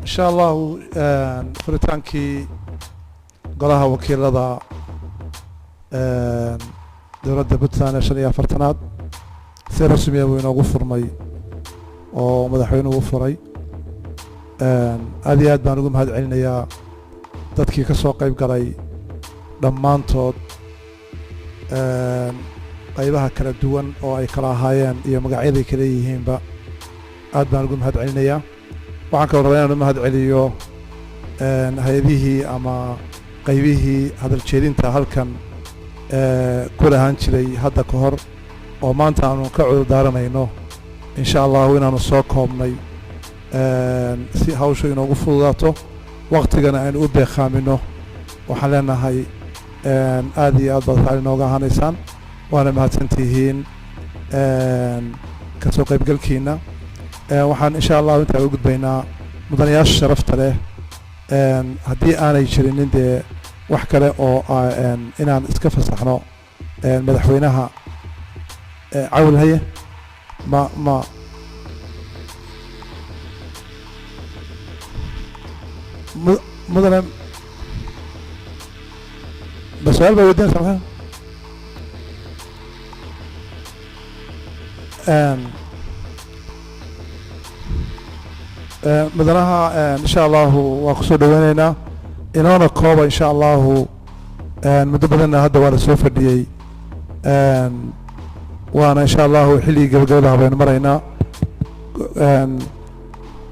إن شاء الله فريتانكي قلها وكيل لدى دولة بنتلاند شنيا فرتناد سير رسمي وينو غفر مي أو مدحوينو غفري هذه أد بانوجم هاد علنيا dadkii ka soo qayb galay dhammaantood qaybaha kala duwan oo ay kala ahaayeen iyo magacyaday kala yihiinba aad baan ugu mahad celinayaa waxaan kaloo rabaa inaan u mahad celiyo hay-adihii ama qaybihii hadal jeedinta halkan ku lahaan jiray hadda ka hor oo maanta aanu ka cudur daaranayno insha allahu inaanu soo koobnay si hawshu inoogu fududaato waqtigana aynu u beeqaamino waxaan leenahay aad iyo aad baad raali nooga ahanaysaan waana mahadsantihiin ka soo qaybgalkiina waxaan insha allahu intaa u gudbaynaa mudanayaasha sharafta leh haddii aanay jirinin dee wax kale oo inaan iska fasaxno madaxweynaha cawl haye ma مدن بس سؤال بودين سامحين مدنها إن شاء الله وقصود ويننا إننا كوبا إن شاء الله مدبرنا هذا ولا سوف دي وأنا إن شاء الله حلي قبلها بين مرينا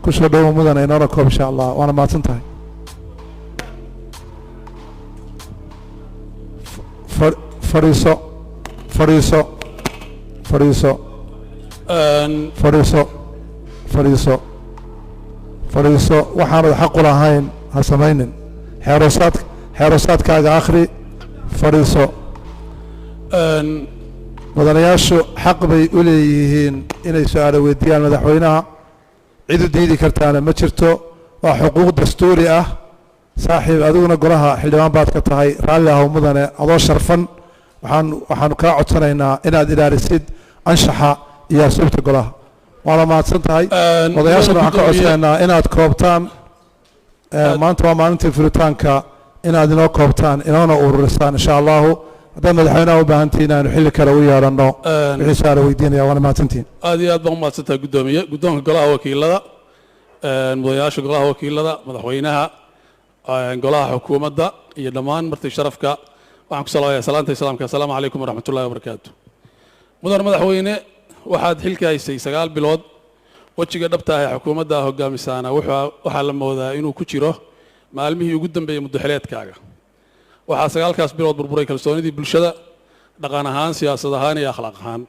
كسر مدن إننا كوبا إن شاء الله وأنا ما تنتهي فريسو فريسو فريسو فريسو فريسو فريسو وحنا الحق لهين هسمينن حراسات كاغا آخري فريسو مدنياشو حق بي أوليهين إني سؤال ويديان مدحوينها عيدو ديدي كرتانا ما جرتو وحقوق دستوري صاحب أدونا قلها حلوان بعد كتاهي رالله ومدنة أضو شرفا وحان كاعو تنينا إنا دلارسيد أنشحا إيا سوبت قلها وعلى ما تسنتهي وضياشنا وحان كاعو تنينا إنا كوبتان ما أنتوا ما أنت فريتانكا إنا دينو كوبتان إنا نورسان إن شاء الله هذا مدحونا وبهانتينا نحل كروية لأنه بحسار ويدين يا وانا ما تنتين هذه أدبا ما تنتهي قدومي قلها وكيل لذا مضياش قلها وكيل لذا مدحوينها golaha xukuumadda iyo dhammaan martii sharafka waxaan ku salaamayaa salaanta islaamka assalaamu calaykum waraxmatullaahi wabarakaatu mudan madaxweyne waxaad xilka haysay 9 bilood wajiga dhabta ah ee xukuumadda hogaamisaana waxaa la moodaa inuu ku jiro maalmihii ugu dambeeyay muddaxileedkaaga waxaa 9kaas bilood burburay kalsoonidii bulshada dhaqan ahaan siyaasad ahaan iyo akhlaaq ahaan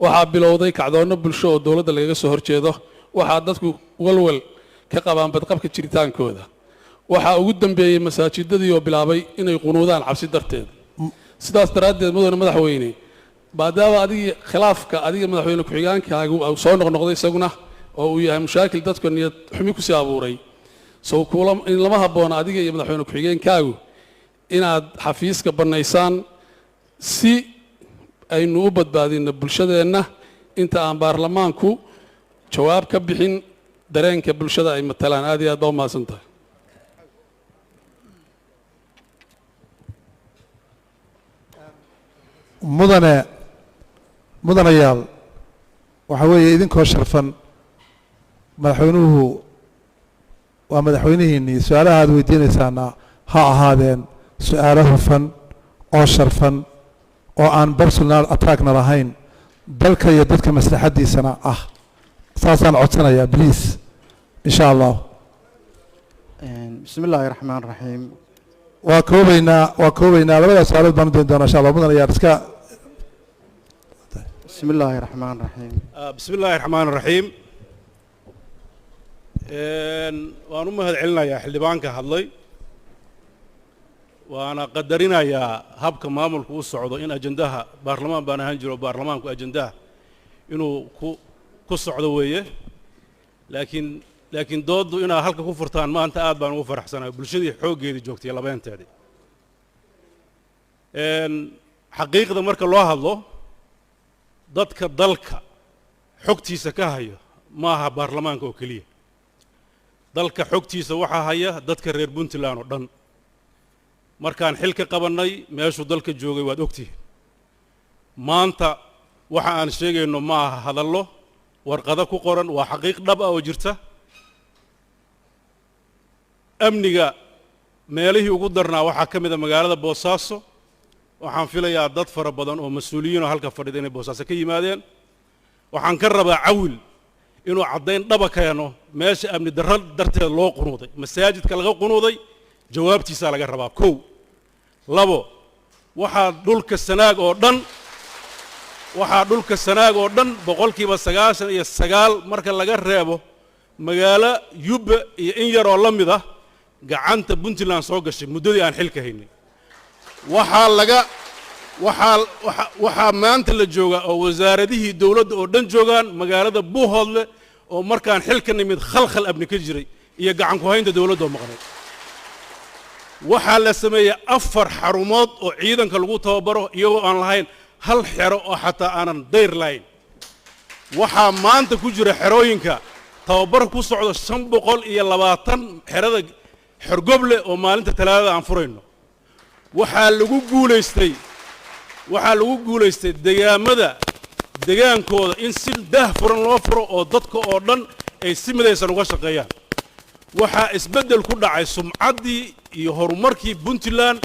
waxaa bilowday kacdoonno bulsho oo dowladda lagaga soo horjeedo waxaa dadku walwal ka qabaan badqabka jiritaankooda waxaa ugu dambeeyay masaajidadii oo bilaabay inay qunuudaan cabsi darteed sidaas daraaddeed mudane madaxweyne maadaama adiga khilaafka adiga madaxweyne ku-xigeenkaagu soo noqnoqday isaguna oo uu yahay mushaakil dadka niyad xumi ku sii abuuray soo in lama habboona adiga iyo madaxweyne ku-xigeenkaagu inaad xafiiska bannaysaan si aynu u badbaadino bulshadeenna inta aan baarlamaanku jawaab ka bixin dareenka bulshada ay matalaan aad iyo aad baa u mahadsantahay mudanayaal waxa weeye idinkoo sharfan madaxweynuhu waa madaxweynihiinnii su-aalaha aad weydiinaysaana ha ahaadeen su-aalo hufan oo sharfan oo aan personal attackna lahayn dalka iyo dadka maslaxaddiisana ah saasaan codsanayaa please insha allah bismi illaahi raxmaan raxiim waa koobaynaa labadaas su-aalood baan u dayn doonaa insha allah mudanayaal iska بسم الله الرحمن الرحيم بسم الله الرحمن الرحيم وأنا مهد علنا يا حلبان كهذلي وأنا قدرنا يا هب كمامل كو الصعود إن أجندها برلمان بنا هنجر برلمان كو أجندها إنه كو الصعودية لكن ضد إن هلك كفرتان ما أنت قاعد بنوفر حسنا بالشدي حوج يدي جوكتي يلا بين تادي حقيقة مرك الله الله dadka xogtiisa ka hayo maaha baarlamaanka oo kaliya dalka xogtiisa waxaa haya dadka reer puntland oo dhan markaan xil ka qabannay meeshuu dalka joogay waad ogtihiin maanta waxa aan sheegayno ma aha hadallo warqado ku qoran waa xaqiiq dhab ah oo jirta amniga meelihii ugu darnaa waxaa ka mid a magaalada boosaaso waxaan filayaa dad fara badan oo mas-uuliyiin oo halka fadhida inay boosaaso ka yimaadeen waxaan ka rabaa cawil inuu caddayn dhaba keeno meesha amni darro darteed loo qunuuday masaajidka laga qunuuday jawaabtiisaa laga rabaa kow labo waxaa dhulka sanaag oo dhan boqolkiiba 99 marka laga reebo magaalo yubba iyo in yar oo la mid ah gacanta puntland soo gashay muddadii aan xilka haynay waxaa maanta la joogaa oo wasaaradihii dawladda oo dhan joogaan magaalada buuhoodle oo markaan xilka nimid khalkhal abni ka jiray iyo gacan ku haynta dawladda oo maqnay waxaa la sameeyey 4 xarumood oo ciidanka lagu tababaro iyagoo aan lahayn hal xero oo xataa aanan dayr lahayn waxaa maanta ku jira xerooyinka tababar ku socdo 520 xerada xorgoble oo maalinta talaadada aan furayno waxaa lagu guulaystay degaankooda in si daah furan loo furo oo dadka oo dhan ay si midaysan uga shaqeeyaan waxaa isbeddel ku dhacay sumcaddii iyo horumarkii puntland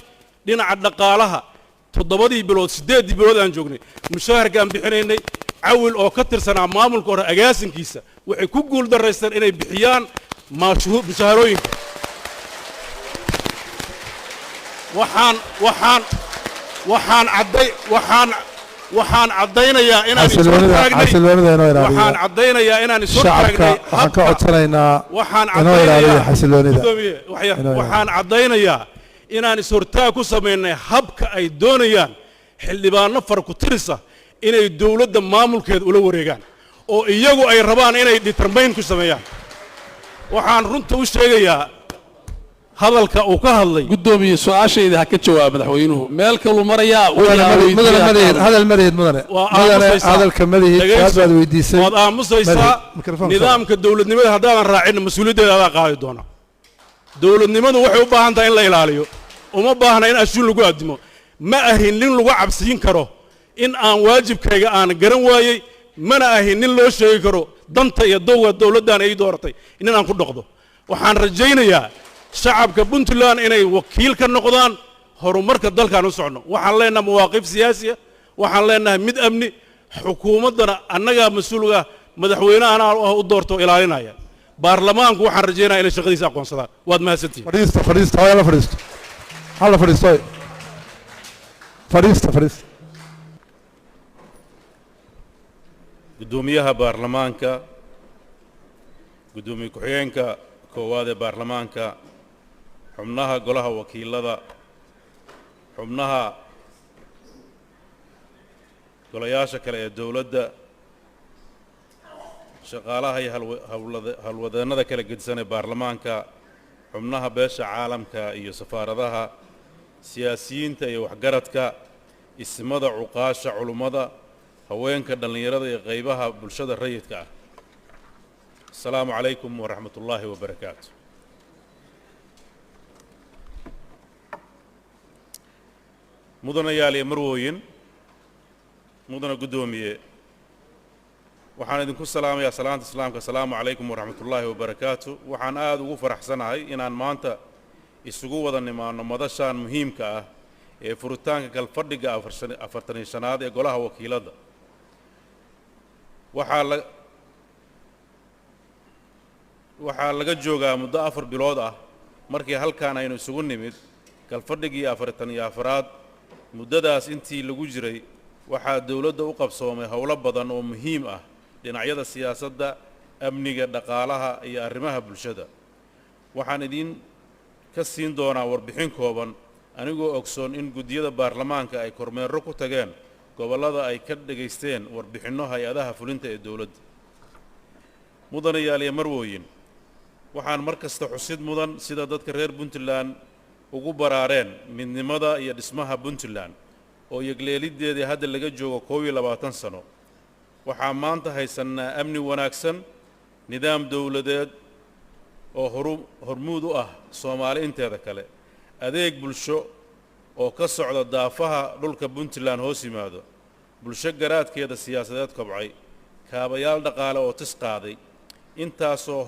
dhinaca dhaqaalaha 7 bilood 8 bilood aan joognay mushaharkaan bixinaynay cawil oo ka tirsanaa maamulka hore agaasinkiisa waxay ku guul daraysteen inay bixiyaan mushaharooyinka waxaan caddaynayaa inaan isoo taagnay waxaan ka codsanaynaa inoo ilaaliyo xasiloonida waxaan caddaynayaa inaan ishortaag ku samaynay habka ay doonayaan xildhibaano farku tirisa inay dawladda maamulkeeda ula wareegaan oo iyagu ay rabaan inay determayn ku sameeyaan waxaan runta u sheegayaa hadalka uu ka hadlay gudoomiye su'aashayda ha ka jawaab madaxweynuhu meel kalu marayaa hadal mareed mudane hadalka madaxii baad weydiisay waad aamusaysaa nidaamka dawladnimada haddaadan raacin mas'uuliyaddeeda adaa qaadi doona dawladnimadu waxay u baahan tahay in la ilaaliyo uma baahna in ashuun lagu addimo ma ahin nin lagu cabsiin karo in aan waajibkayga aan garan waayey mana ahin nin loo sheegi karo danta iyo dowga dawladdan ay dooratay in aan ku dhaqdo waxaan rajaynayaa shacabka puntland inay wakiil ka noqdaan horumarka dalkan u socno waxaan leenahay mawaaqif siyaasiya waxaan leenahay mid amni xukuumaddana annagaa mas-uulga madaxweynahana u doorto ilaalinaya baarlamaanku waxaan rajaynayaa inay shaqadiisa aqoonsadaan waad mahadsantihiin fadhiista gudoomiyaha baarlamaanka gudoomiye ku-xigeenka koowaad ee baarlamaanka xubnaha golaha wakiilada xubnaha golayaasha kale ee dawladda shaqaalaha iyo howlwadeennada kala gedisan ee baarlamaanka xubnaha beesha caalamka iyo safaaradaha siyaasiyiinta iyo waxgaradka ismada cuqaasha culummada haweenka dhallinyarada iyo qaybaha bulshada rayidka ah السلام عليكم ورحمة الله وبركاته mudanayaal iyo marwooyin mudana guddoomiye waxaan idinku salaamayaa salaanta islaamka asalaamu calaykum waraxmatullaahi wabarakaatu waxaan aad ugu faraxsanahay inaan maanta isugu wada nimaano madashaan muhiimka ah ee furitaanka kalfadhiga 45aad ee golaha wakiilada waxaa laga joogaa muddo 4 bilood ah markii halkaan aynu isugu nimid kalfadhigii 44aad muddadaas intii lagu jiray waxaa dawladda u qabsoomay howlo badan oo muhiim ah dhinacyada siyaasadda amniga dhaqaalaha iyo arrimaha bulshada waxaan idin ka siin doonaa warbixin kooban anigoo ogsoon in guddiyada baarlamaanka ay kormeero ku tageen gobollada ay ka dhageysteen warbixinno hay-adaha fulinta ee dawladda mudanayaal iyo marwooyin waxaan mar kasta xusid mudan sida dadka reer puntland ugu baraareen midnimada iyo dhismaha puntland oo yagleelideedii hadda laga joogo 21 sano waxaa maanta haysannaa amni wanaagsan nidaam dawladeed oo hormuud u ah Soomaali inteeda kale adeeg bulsho oo ka socda daafaha dhulka Puntland hoos yimaado bulsho garaadkeeda siyaasadeed kobcay kaabayaal dhaqaale oo tis qaaday intaasoo